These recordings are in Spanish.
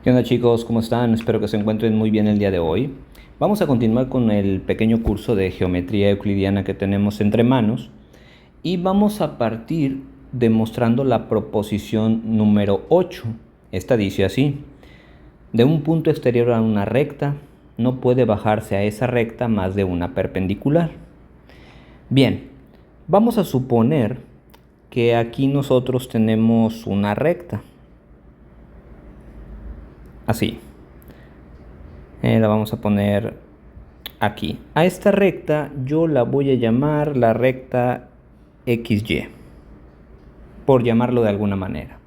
¿Qué onda chicos? ¿Cómo están? Espero que se encuentren muy bien el día de hoy. Vamos a continuar con el pequeño curso de geometría euclidiana que tenemos entre manos y vamos a partir demostrando la proposición número 8. Esta dice así: de un punto exterior a una recta no puede bajarse a esa recta más de una perpendicular. Bien, vamos a suponer que aquí nosotros tenemos una recta. Así. La vamos a poner aquí. A esta recta yo la voy a llamar la recta XY, por llamarlo de alguna manera.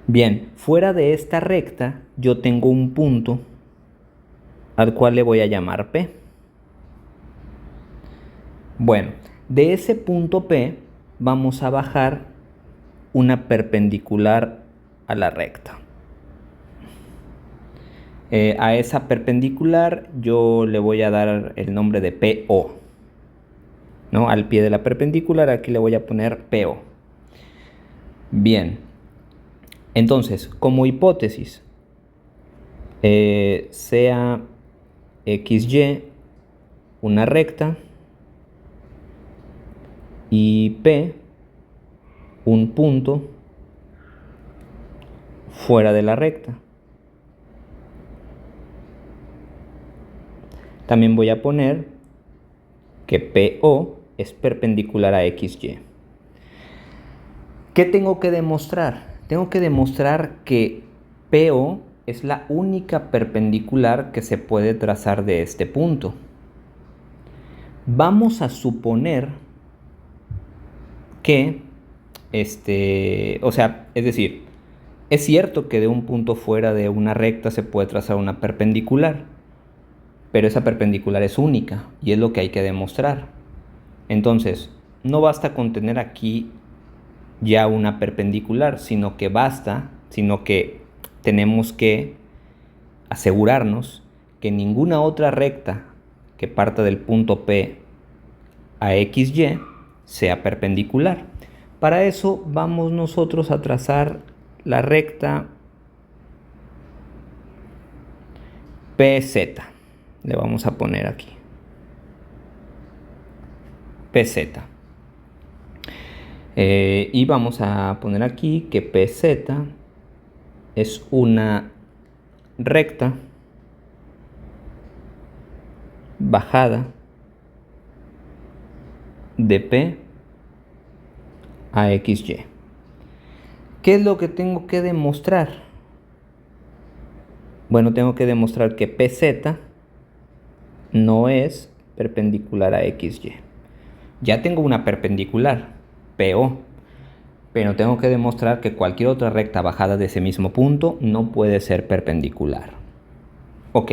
Bien, fuera de esta recta yo tengo un punto al cual le voy a llamar P. Bueno, de ese punto P vamos a bajar una perpendicular a la recta. A esa perpendicular yo le voy a dar el nombre de PO, ¿no? Al pie de la perpendicular aquí le voy a poner PO. Bien, entonces, como hipótesis, sea XY una recta y P un punto fuera de la recta. También voy a poner que PO es perpendicular a XY. ¿Qué tengo que demostrar? Tengo que demostrar que PO es la única perpendicular que se puede trazar de este punto. Vamos a suponer que, es decir, es cierto que de un punto fuera de una recta se puede trazar una perpendicular, pero esa perpendicular es única y es lo que hay que demostrar. Entonces, no basta con tener aquí ya una perpendicular, sino que tenemos que asegurarnos que ninguna otra recta que parta del punto P a XY sea perpendicular. Para eso vamos nosotros a trazar la recta PZ. Le vamos a poner aquí PZ. Y vamos a poner aquí que PZ es una recta bajada de P a XY. ¿Qué es lo que tengo que demostrar? Bueno, tengo que demostrar que PZ no es perpendicular a XY. Ya tengo una perpendicular, PO, pero tengo que demostrar que cualquier otra recta bajada de ese mismo punto no puede ser perpendicular. Ok,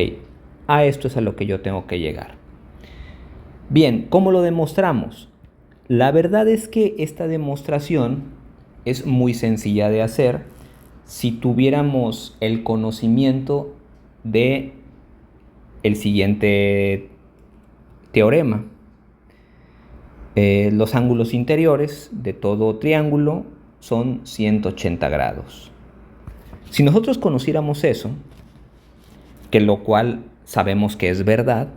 a esto es a lo que yo tengo que llegar. Bien, ¿cómo lo demostramos? La verdad es que esta demostración es muy sencilla de hacer si tuviéramos el conocimiento de el siguiente teorema. Los ángulos interiores de todo triángulo son 180 grados. Si nosotros conociéramos eso, que lo cual sabemos que es verdad,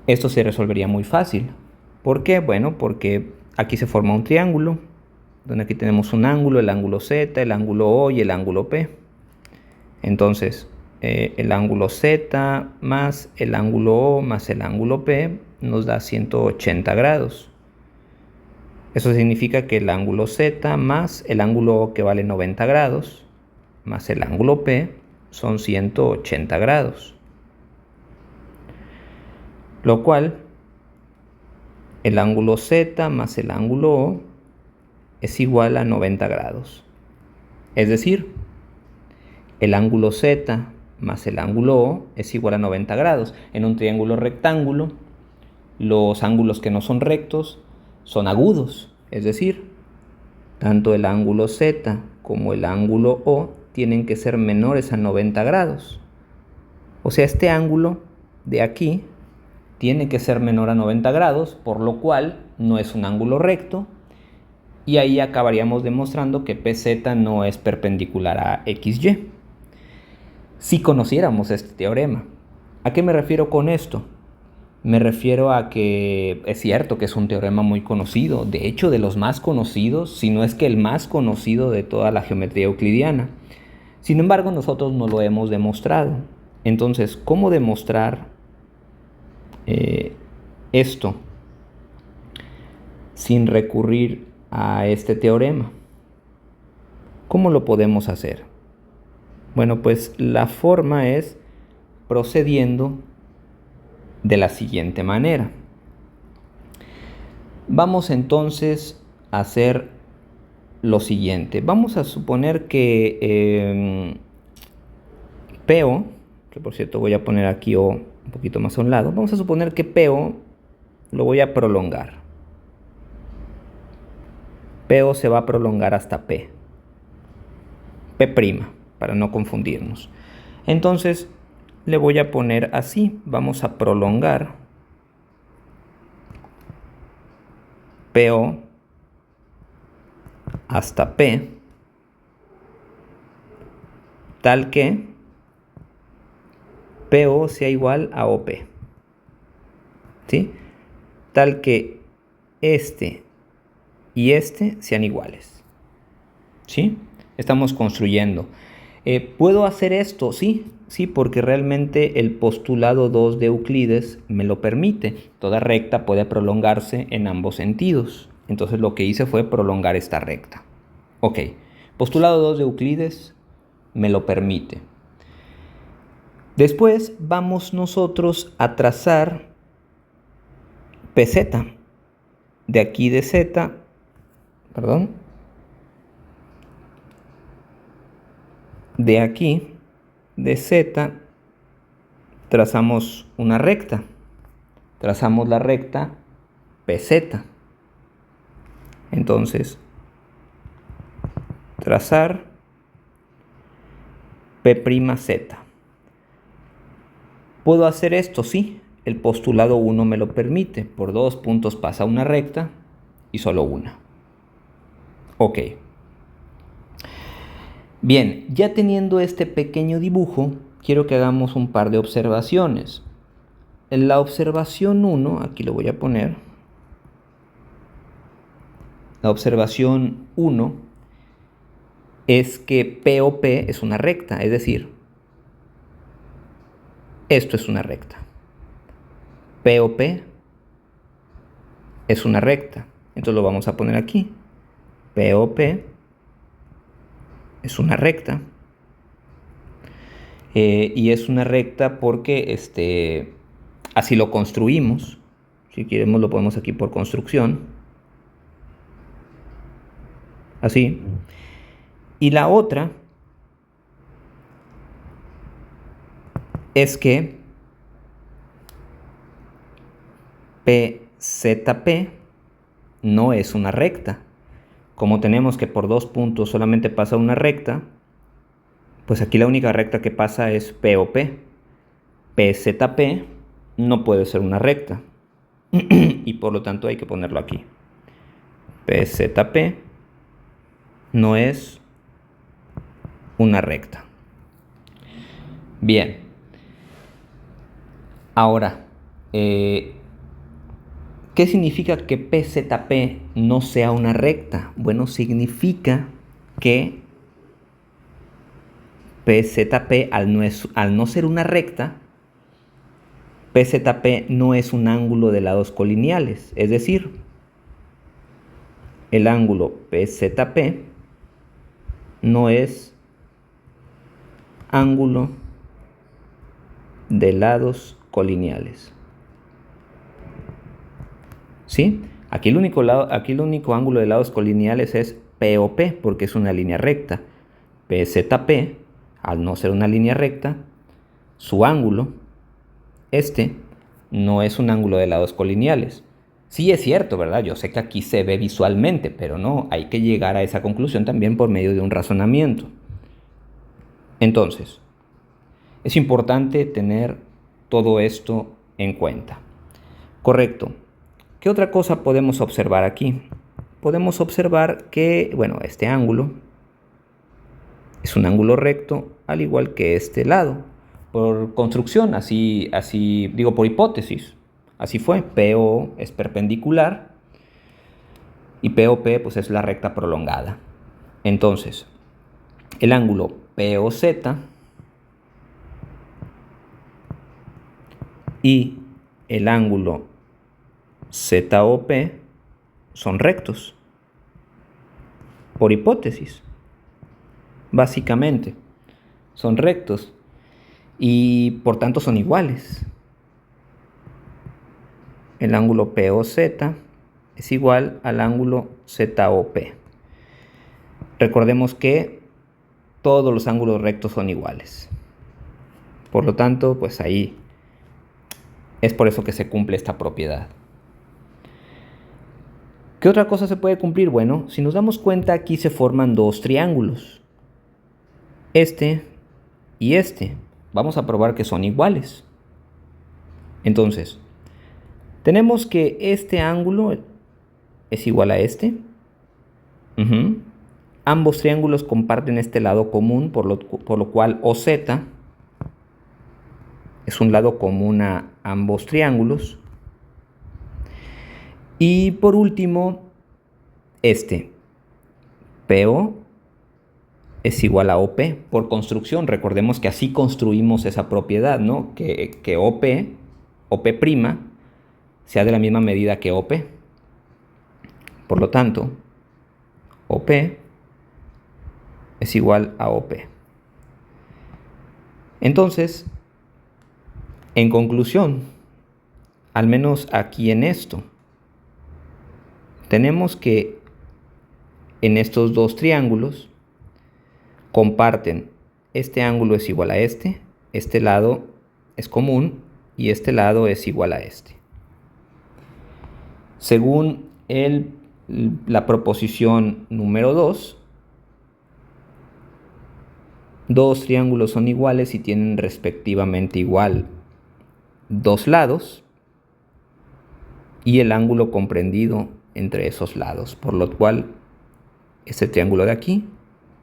esto se resolvería muy fácil. ¿Por qué? Bueno, porque aquí se forma un triángulo, donde aquí tenemos un ángulo, el ángulo Z, el ángulo O y el ángulo P. Entonces, el ángulo Z más el ángulo O más el ángulo P nos da 180 grados. Eso significa que el ángulo Z más el ángulo O, que vale 90 grados, más el ángulo P son 180 grados. Lo cual, el ángulo Z más el ángulo O es igual a 90 grados. Es decir, el ángulo Z más el ángulo O es igual a 90 grados. En un triángulo rectángulo, los ángulos que no son rectos son agudos. Es decir, tanto el ángulo Z como el ángulo O tienen que ser menores a 90 grados. O sea, este ángulo de aquí tiene que ser menor a 90 grados, por lo cual no es un ángulo recto y ahí acabaríamos demostrando que PZ no es perpendicular a XY. Si conociéramos este teorema. ¿A qué me refiero con esto? Me refiero a que es cierto que es un teorema muy conocido, de hecho de los más conocidos, si no es que el más conocido de toda la geometría euclidiana. Sin embargo, nosotros no lo hemos demostrado. Entonces, ¿cómo demostrar esto sin recurrir a este teorema? ¿Cómo lo podemos hacer? Bueno, pues la forma es procediendo de la siguiente manera. Vamos entonces a hacer lo siguiente. Vamos a suponer que PO, que por cierto voy a poner aquí O un poquito más a un lado, vamos a suponer que PO lo voy a prolongar. PO se va a prolongar hasta P. P', para no confundirnos. Entonces le voy a poner así, vamos a prolongar PO hasta P, tal que PO sea igual a OP, ¿sí? Tal que este y este sean iguales, ¿sí? Estamos construyendo. ¿Puedo hacer esto? Sí, sí, porque realmente el postulado 2 de Euclides me lo permite. Toda recta puede prolongarse en ambos sentidos. Entonces lo que hice fue prolongar esta recta. Ok, postulado 2 de Euclides me lo permite. Después vamos nosotros a trazar PZ. De aquí de Z, perdón. De aquí, de Z, trazamos una recta. Trazamos la recta PZ. Entonces, trazar P'Z. ¿Puedo hacer esto? Sí, el postulado 1 me lo permite. Por 2 puntos pasa una recta y solo una. Ok. Bien, ya teniendo este pequeño dibujo, quiero que hagamos un par de observaciones. En la observación 1, aquí lo voy a poner. La observación 1 es que POP es una recta, es decir, esto es una recta. POP es una recta, entonces lo vamos a poner aquí. POP es una recta. Y es una recta porque así lo construimos. Si queremos lo ponemos aquí por construcción. Así. Y la otra es que PZP no es una recta. Como tenemos que por 2 puntos solamente pasa una recta, pues aquí la única recta que pasa es POP. PZP no puede ser una recta y por lo tanto hay que ponerlo aquí. PZP no es una recta. Bien. Ahora, ¿qué significa que PZP no sea una recta? Bueno, significa que PZP, al no ser una recta, PZP no es un ángulo de lados colineales. Es decir, el ángulo PZP no es ángulo de lados colineales. ¿Sí? Aquí el único ángulo de lados colineales es POP, porque es una línea recta. PZP, al no ser una línea recta, su ángulo, no es un ángulo de lados colineales. Sí es cierto, ¿verdad? Yo sé que aquí se ve visualmente, pero no, hay que llegar a esa conclusión también por medio de un razonamiento. Entonces, es importante tener todo esto en cuenta. Correcto. ¿Qué otra cosa podemos observar aquí? podemos observar que, bueno, este ángulo es un ángulo recto, al igual que este lado. Por construcción, así digo, por hipótesis, así fue. PO es perpendicular y POP pues es la recta prolongada. Entonces, el ángulo POZ y el ángulo ZOP son rectos, por hipótesis. Básicamente, son rectos y por tanto son iguales. El ángulo POZ es igual al ángulo ZOP. Recordemos que todos los ángulos rectos son iguales. Por lo tanto, pues ahí es por eso que se cumple esta propiedad. ¿Qué otra cosa se puede cumplir? Bueno, si nos damos cuenta, aquí se forman dos triángulos. Este y este. Vamos a probar que son iguales. Entonces, tenemos que este ángulo es igual a este. Ambos triángulos comparten este lado común, por lo cual OZ es un lado común a ambos triángulos. Y por último, este PO es igual a OP. Por construcción, recordemos que así construimos esa propiedad, ¿no? Que OP' sea de la misma medida que OP. Por lo tanto, OP es igual a OP. Entonces, en conclusión, al menos aquí en esto, tenemos que en estos dos triángulos comparten, este ángulo es igual a este lado es común y este lado es igual a este. Según la proposición número 2, dos triángulos son iguales y tienen respectivamente igual dos lados y el ángulo comprendido entre esos lados, por lo cual este triángulo de aquí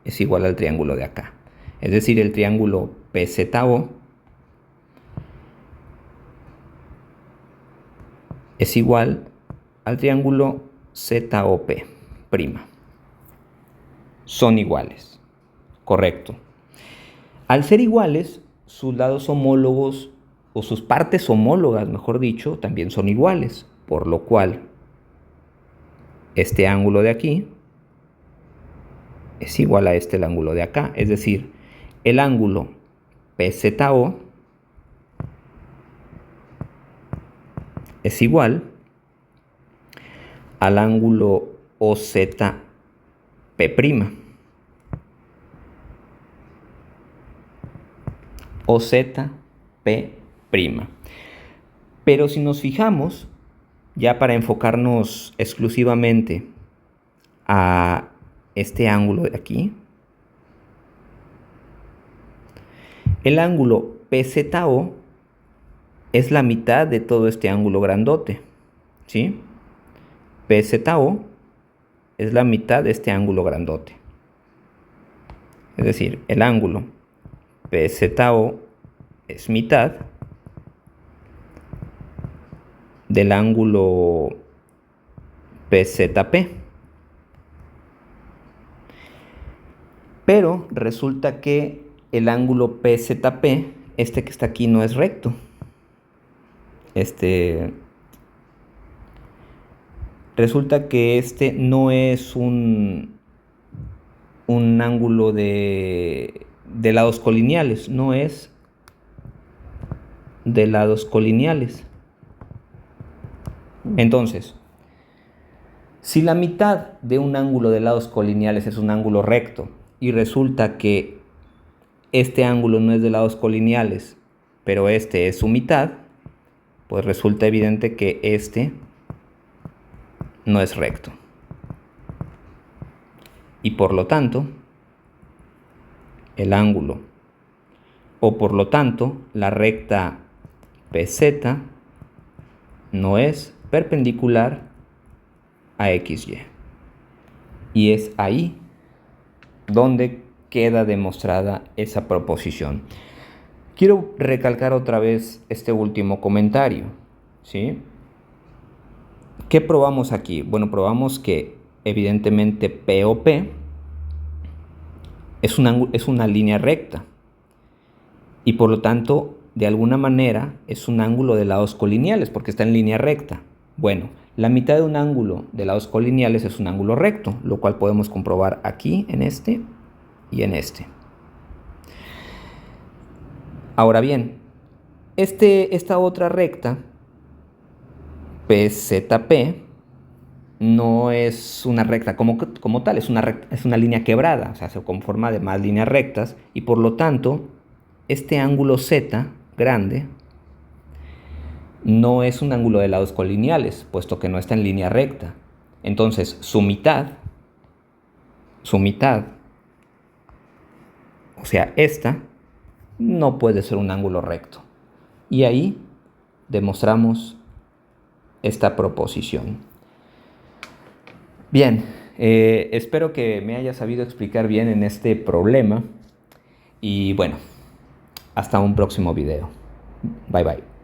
es igual al triángulo de acá. Es decir, el triángulo PZO es igual al triángulo ZOP'. Son iguales. Correcto. Al ser iguales, sus lados homólogos, o sus partes homólogas, mejor dicho, también son iguales, por lo cual este ángulo de aquí es igual a el ángulo de acá. Es decir, el ángulo PZO es igual al ángulo OZP'. OZP'. Pero si nos fijamos, ya para enfocarnos exclusivamente a este ángulo de aquí, el ángulo PZO es la mitad de todo este ángulo grandote, ¿sí? PZO es la mitad de este ángulo grandote. Es decir, el ángulo PZO es mitad del ángulo PZP. Pero resulta que el ángulo PZP, este que está aquí, no es recto. Resulta que este no es un ángulo de lados colineales, no es de lados colineales. Entonces, si la mitad de un ángulo de lados colineales es un ángulo recto y resulta que este ángulo no es de lados colineales, pero este es su mitad, pues resulta evidente que este no es recto. Y por lo tanto, el ángulo, o por lo tanto, la recta PZ no es perpendicular a XY. Y es ahí donde queda demostrada esa proposición. Quiero recalcar otra vez este último comentario, ¿sí? ¿Qué probamos aquí? Bueno, probamos que evidentemente POP es una línea recta y por lo tanto, de alguna manera, es un ángulo de lados colineales porque está en línea recta. Bueno, la mitad de un ángulo de lados colineales es un ángulo recto, lo cual podemos comprobar aquí en este y en este. Ahora bien, esta otra recta, PZP, no es una recta como tal, es una línea quebrada, o sea, se conforma de más líneas rectas y por lo tanto, este ángulo Z grande no es un ángulo de lados colineales, puesto que no está en línea recta. Entonces, su mitad, o sea, esta, no puede ser un ángulo recto. Y ahí demostramos esta proposición. Bien, espero que me haya sabido explicar bien en este problema. Y bueno, hasta un próximo video. Bye bye.